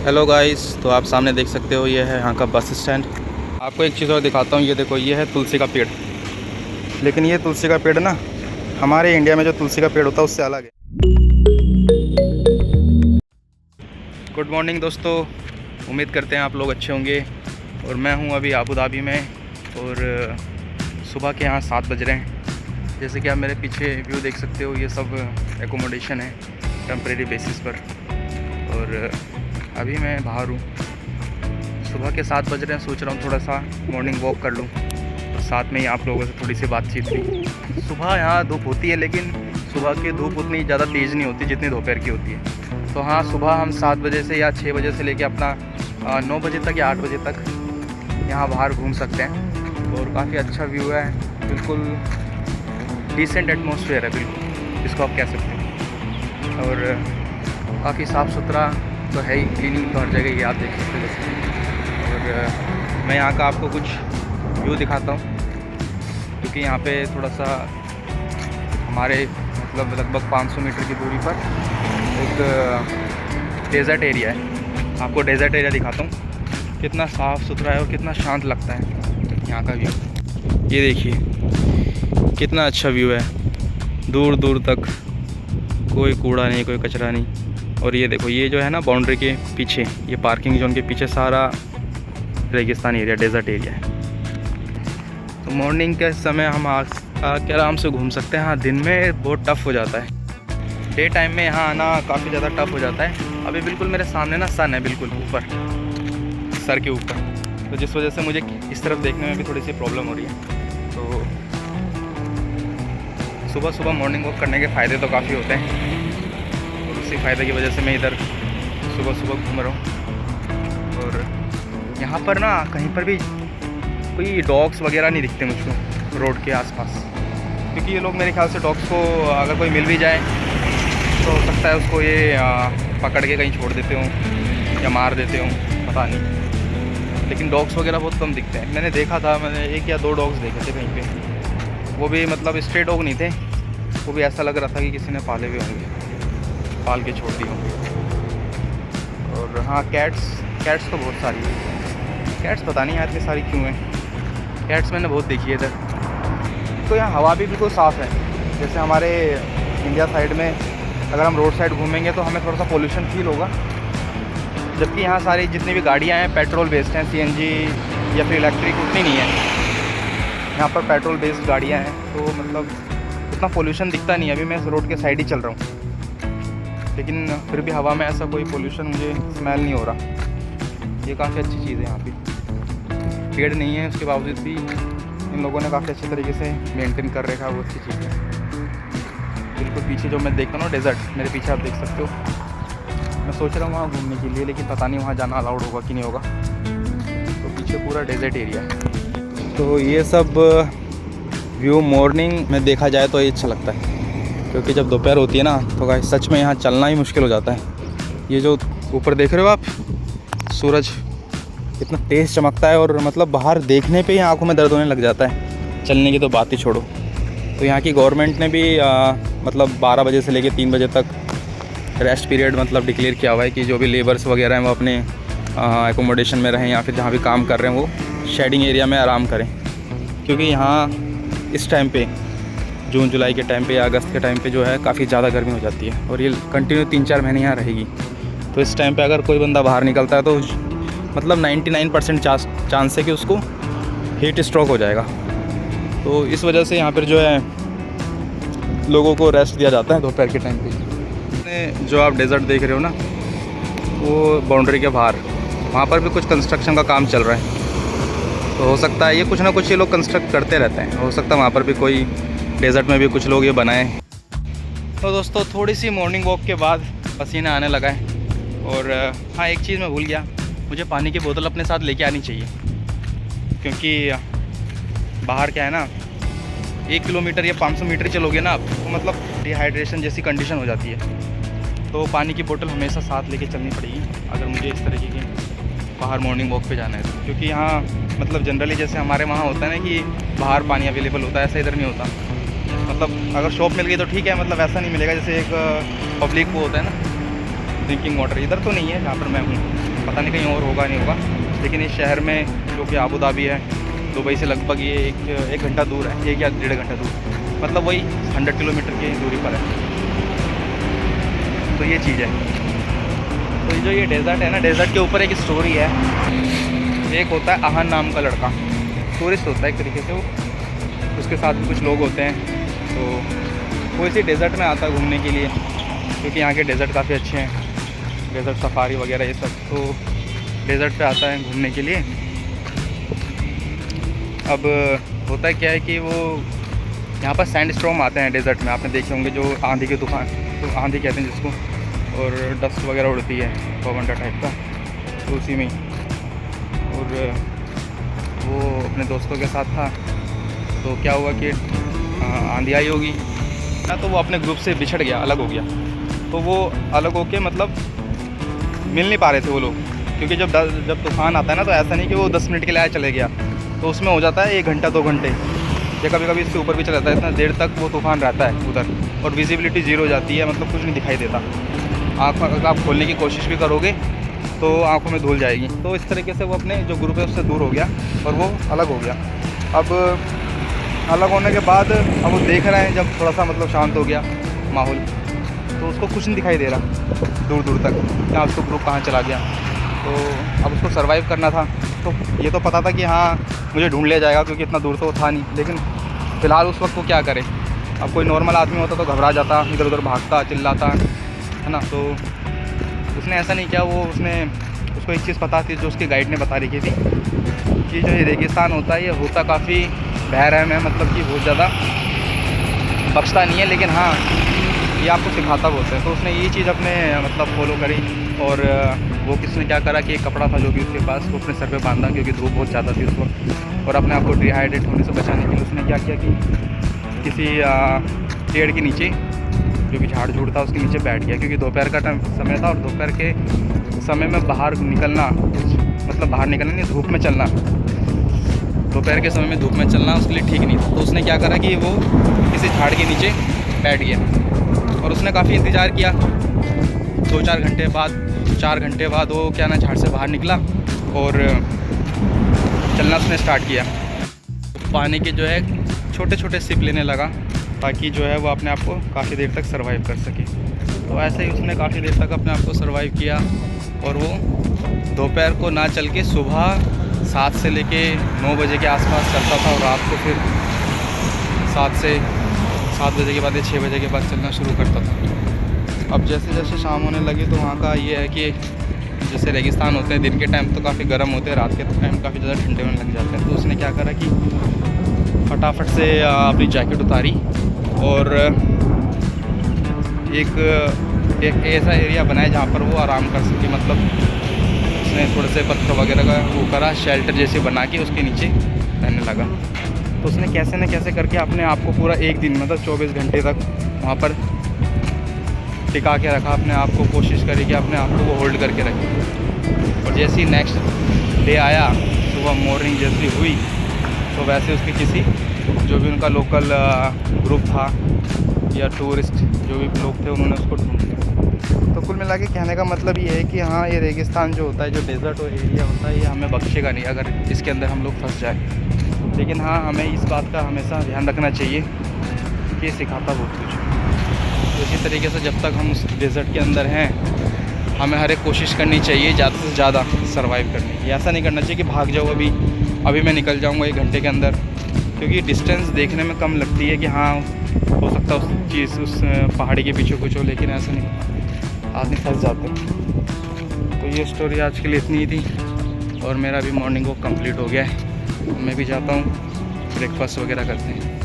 Hello guys, तो आप सामने देख सकते हो ये है यहाँ का बस स्टैंड। आपको एक चीज़ और दिखाता हूँ। ये देखो, ये है तुलसी का पेड़। लेकिन ये तुलसी का पेड़ ना हमारे इंडिया में जो तुलसी का पेड़ होता है उससे अलग है। गुड मॉर्निंग दोस्तों, उम्मीद करते हैं आप लोग अच्छे होंगे। और मैं हूँ अभी अबू धाबी में और सुबह के यहाँ 7 बज रहे हैं। जैसे कि आप मेरे पीछे व्यू देख सकते हो, ये सब एकोमोडेशन है टेम्परेरी बेसिस पर। और अभी मैं बाहर हूँ, सुबह के 7 बज रहे हैं। सोच रहा हूँ थोड़ा सा मॉर्निंग वॉक कर लूँ और साथ में ही आप लोगों से थोड़ी सी बातचीत भी। सुबह यहाँ धूप होती है, लेकिन सुबह की धूप उतनी ज़्यादा तेज़ नहीं होती जितनी दोपहर की होती है। तो हाँ, सुबह हम 7 बजे से या 6 बजे से लेके अपना 9 बजे तक या 8 बजे तक यहाँ बाहर घूम सकते हैं। और काफ़ी अच्छा व्यू है, बिल्कुल डिसेंट एटमॉस्फेयर है, बिल्कुल इसको आप कह सकते हैं। और काफ़ी साफ़ सुथरा तो है ही, क्लीनिंग तो हर जगह ही आप देख सकते हो जैसे। और मैं यहाँ का आपको कुछ व्यू दिखाता हूँ, क्योंकि यहाँ पे थोड़ा सा हमारे मतलब लगभग 500 मीटर की दूरी पर एक डेज़र्ट एरिया है। आपको डेज़र्ट एरिया दिखाता हूँ, कितना साफ़ सुथरा है और कितना शांत लगता है यहाँ का व्यू। ये देखिए कितना अच्छा व्यू है, दूर दूर तक कोई कूड़ा नहीं, कोई कचरा नहीं। और ये देखो, ये जो है ना बाउंड्री के पीछे, ये पार्किंग जोन के पीछे सारा रेगिस्तान एरिया, डेजर्ट एरिया है। तो मॉर्निंग के समय हम आके आराम से घूम सकते हैं। हाँ, दिन में बहुत टफ़ हो जाता है, डे टाइम में यहाँ आना काफ़ी ज़्यादा टफ़ हो जाता है। अभी बिल्कुल मेरे सामने ना सन है, बिल्कुल ऊपर, सर के ऊपर, तो जिस वजह से मुझे इस तरफ देखने में भी थोड़ी सी प्रॉब्लम हो रही है। तो सुबह सुबह मॉर्निंग वॉक करने के फ़ायदे तो काफ़ी होते हैं, इसी फ़ायदे की वजह से मैं इधर सुबह सुबह घूम रहा हूँ। और यहाँ पर ना कहीं पर भी कोई डॉग्स वगैरह नहीं दिखते मुझको रोड के आसपास, क्योंकि ये लोग मेरे ख्याल से डॉग्स को अगर कोई मिल भी जाए तो हो सकता है उसको ये पकड़ के कहीं छोड़ देते हों या मार देते हों, पता नहीं। लेकिन डॉग्स वगैरह बहुत कम दिखते हैं। मैंने देखा था, मैंने 1 या 2 डॉग्स देखे थे कहीं पे, वो भी मतलब स्ट्रे डॉग नहीं थे, वो भी ऐसा लग रहा था कि किसी ने पाले हुए होंगे, पाल के छोड़ दी होंगी। और हाँ, कैट्स तो बहुत सारी है। कैट्स पता नहीं यार इतनी सारी क्यों हैं, कैट्स मैंने बहुत देखी है इधर। तो यहाँ हवा भी बिल्कुल साफ़ है। जैसे हमारे इंडिया साइड में अगर हम रोड साइड घूमेंगे तो हमें थोड़ा सा पोल्यूशन फील होगा, जबकि यहाँ सारी जितनी भी गाड़ियाँ हैं पेट्रोल बेस्ड हैं, CNG या फिर इलेक्ट्रिक उतनी नहीं है। यहाँ पर पेट्रोल बेस्ड गाड़ियाँ हैं, तो मतलब इतना पोल्यूशन दिखता नहीं है। अभी मैं इस रोड के साइड ही चल रहा हूँ, लेकिन फिर भी हवा में ऐसा कोई पोल्यूशन मुझे स्मेल नहीं हो रहा। ये काफ़ी अच्छी चीज़ है। यहाँ पे पेड़ नहीं है, उसके बावजूद भी इन लोगों ने काफ़ी अच्छे तरीके से मेंटेन कर रखा है, वो अच्छी चीज़ है। बिल्कुल पीछे जो मैं देखता हूँ ना डेजर्ट, मेरे पीछे आप देख सकते हो। मैं सोच रहा हूँ वहाँ घूमने के लिए, लेकिन पता नहीं वहाँ जाना अलाउड होगा कि नहीं होगा। तो पीछे पूरा डेजर्ट एरिया है। तो ये सब व्यू मॉर्निंग में देखा जाए तो ये अच्छा लगता है, क्योंकि जब दोपहर होती है ना तो गाइस सच में यहाँ चलना ही मुश्किल हो जाता है। ये जो ऊपर देख रहे हो आप, सूरज इतना तेज़ चमकता है और मतलब बाहर देखने पे ही आंखों में दर्द होने लग जाता है, चलने की तो बात ही छोड़ो। तो यहाँ की गवर्नमेंट ने भी मतलब 12 बजे से लेके 3 बजे तक रेस्ट पीरियड मतलब डिक्लेयर किया हुआ है कि जो भी लेबर्स वगैरह हैं वो अपने एकोमोडेशन में रहें या फिर जहाँ भी काम कर रहे हैं वो शेडिंग एरिया में आराम करें। क्योंकि यहाँ इस टाइम पे जून जुलाई के टाइम पे या अगस्त के टाइम पे जो है काफ़ी ज़्यादा गर्मी हो जाती है, और ये कंटिन्यू 3-4 महीने यहाँ रहेगी। तो इस टाइम पे अगर कोई बंदा बाहर निकलता है तो मतलब 99% चांस है कि उसको हीट स्ट्रोक हो जाएगा। तो इस वजह से यहाँ पर जो है लोगों को रेस्ट दिया जाता है दोपहर के टाइम पे। जो आप डेजर्ट देख रहे हो ना, वो बाउंड्री के बाहर वहाँ पर भी कुछ कंस्ट्रक्शन का काम चल रहा है। तो हो सकता है ये कुछ ना कुछ ये लोग कंस्ट्रक्ट करते रहते हैं, हो सकता है वहाँ पर भी कोई डेजर्ट में भी कुछ लोग ये बनाएं। तो दोस्तों, थोड़ी सी मॉर्निंग वॉक के बाद पसीना आने लगा है। और हाँ, एक चीज़ मैं भूल गया, मुझे पानी की बोतल अपने साथ लेके आनी चाहिए, क्योंकि बाहर क्या है ना, 1 किलोमीटर या 500 मीटर चलोगे ना आप तो मतलब डिहाइड्रेशन जैसी कंडीशन हो जाती है। तो पानी की बोतल हमेशा साथ लेके चलनी पड़ेगी अगर मुझे इस तरीके की बाहर मॉर्निंग वॉक पे जाना है तो। क्योंकि यहाँ मतलब जनरली जैसे हमारे वहाँ होता है ना कि बाहर पानी अवेलेबल होता है, ऐसा इधर नहीं होता। मतलब अगर शॉप मिल गई तो ठीक है, मतलब ऐसा नहीं मिलेगा जैसे एक पब्लिक को होता है ना ड्रिंकिंग वाटर, इधर तो नहीं है जहाँ पर मैं हूँ। पता नहीं कहीं और होगा नहीं होगा, लेकिन इस शहर में जो कि आबू धाबी है, दुबई से लगभग ये एक घंटा दूर है, 1 या 1.5 घंटा दूर, मतलब वही 100 किलोमीटर की दूरी पर है। तो ये चीज़ है। तो जो ये डेज़र्ट है ना, डेज़र्ट के ऊपर एक स्टोरी है। एक होता है अहान नाम का लड़का, टूरिस्ट होता है एक तरीके से वो, उसके साथ भी कुछ लोग होते हैं। तो वो इसी डेज़र्ट में आता है घूमने के लिए, क्योंकि यहाँ के डेज़र्ट काफ़ी अच्छे हैं, डेज़र्ट सफारी वगैरह ये सब। तो डेज़र्ट पे आता है घूमने के लिए। अब होता है क्या है कि वो यहाँ पर सैंडस्टॉर्म आते हैं डेज़र्ट में, आपने देखे होंगे, जो आंधी की तूफान, तो आंधी कहते हैं जिसको, और डस्ट वगैरह उड़ती है बवंडर टाइप का, तो उसी में। और वो अपने दोस्तों के साथ था, तो क्या हुआ कि आंधी आई होगी ना, तो वो अपने ग्रुप से बिछड़ गया, अलग हो गया। तो वो अलग होके मतलब मिल नहीं पा रहे थे वो लोग, क्योंकि जब तूफ़ान आता है ना, तो ऐसा नहीं कि वो 10 मिनट के लिए आया चले गया, तो उसमें हो जाता है 1 घंटा 2 घंटे, या कभी कभी इससे ऊपर भी चला जाता है। इतना देर तक वो तूफ़ान रहता है उधर, और विजिबिलिटी ज़ीरो हो जाती है, मतलब कुछ नहीं दिखाई देता। आँख अगर आप खोलने की कोशिश भी करोगे तो आँखों में धूल जाएगी। तो इस तरीके से वो अपने जो ग्रुप है उससे दूर हो गया और वो अलग हो गया। अब अलग होने के बाद अब वो देख रहे हैं, जब थोड़ा सा मतलब शांत हो गया माहौल, तो उसको कुछ नहीं दिखाई दे रहा दूर दूर तक, क्या उसको ग्रुप कहाँ चला गया। तो अब उसको सर्वाइव करना था, तो ये तो पता था कि हाँ मुझे ढूंढ लिया जाएगा, क्योंकि इतना दूर तो वो था नहीं। लेकिन फ़िलहाल उस वक्त वो क्या करे, अब कोई नॉर्मल आदमी होता तो घबरा जाता, इधर उधर भागता, चिल्लाता, है ना। तो उसने ऐसा नहीं किया। उसको एक चीज़ पता थी, जो उसके गाइड ने बता रखी थी, कि जो ये रेगिस्तान होता है, ये होता काफ़ी बहरहम है, मतलब कि बहुत ज़्यादा बख्शता नहीं है, लेकिन हाँ ये आपको सिखाता बहुत है। तो उसने ये चीज़ अपने मतलब फॉलो करी। और वो किसने क्या करा कि एक कपड़ा था जो कि उसके पास, वो अपने सर पे बांधा, क्योंकि धूप बहुत ज़्यादा थी उस वक्त, और अपने आप को डिहाइड्रेट होने से बचाने के लिए उसने क्या किया कि किसी पेड़ के नीचे, जो भी झाड़ झूड़ था, उसके नीचे बैठ गया, क्योंकि दोपहर का समय था, और दोपहर के समय में बाहर निकलना, मतलब बाहर निकलना नहीं, धूप में चलना, दोपहर के समय में धूप में चलना उसके लिए ठीक नहीं था। तो उसने क्या करा कि वो किसी झाड़ के नीचे बैठ गया, और उसने काफ़ी इंतज़ार किया। 2-4 घंटे बाद, 4 घंटे बाद वो क्या ना झाड़ से बाहर निकला और चलना उसने स्टार्ट किया। पानी के जो है छोटे छोटे सिप लेने लगा, ताकि जो है वो अपने आप को काफ़ी देर तक सर्वाइव कर सके। तो ऐसे ही उसने काफ़ी देर तक अपने आप को सर्वाइव किया, और वो दोपहर को ना चल के सुबह 7 से लेके 9 बजे के आसपास चलता था, और रात को फिर 7 बजे के बाद या 6 बजे के बाद चलना शुरू करता था। अब जैसे जैसे शाम होने लगी, तो वहाँ का ये है कि जैसे रेगिस्तान होते हैं, दिन के टाइम तो काफ़ी गर्म होते हैं, रात के टाइम काफ़ी ज़्यादा ठंडे होने लग जाते हैं। तो उसने क्या करा कि फटाफट से अपनी जैकेट उतारी, और एक ऐसा एरिया बनाया जहाँ पर वो आराम कर सके। मतलब उसने थोड़े से पत्थर वगैरह का वो करा, शेल्टर जैसे बना के उसके नीचे रहने लगा। तो उसने कैसे न कैसे करके अपने आप को पूरा एक दिन, मतलब 24 घंटे तक वहाँ पर टिका के रखा, अपने आप को कोशिश करी कि अपने आप को वो होल्ड करके रखे। और जैसे ही नेक्स्ट डे आया, सुबह मॉर्निंग जैसी हुई, तो वैसे उसके किसी जो भी उनका लोकल ग्रुप था या टूरिस्ट जो भी लोग थे, उन्होंने उसको ढूंढ लिया। तो कुल मिला के कहने का मतलब ये है कि हाँ, ये रेगिस्तान जो होता है, जो डेजर्ट और एरिया होता है, ये हमें बख्शेगा नहीं अगर इसके अंदर हम लोग फंस जाए। लेकिन हाँ, हमें इस बात का हमेशा ध्यान रखना चाहिए कि ये सिखाता बहुत कुछ। तो इसी तरीके से जब तक हम उस डेजर्ट के अंदर हैं, हमें हर एक कोशिश करनी चाहिए ज़्यादा से ज़्यादा सर्वाइव करने की। ऐसा नहीं करना चाहिए कि भाग जाओ, अभी मैं निकल जाऊंगा 1 घंटे के अंदर, क्योंकि डिस्टेंस देखने में कम लगती है कि हाँ हो सकता है उस चीज़, उस पहाड़ी के पीछे कुछ हो, लेकिन ऐसा नहीं, आदमी फंस जाते हैं। तो ये स्टोरी आज के लिए इतनी ही थी, और मेरा भी मॉर्निंग वॉक कंप्लीट हो गया है। मैं भी जाता हूँ, ब्रेकफास्ट वगैरह करते हैं।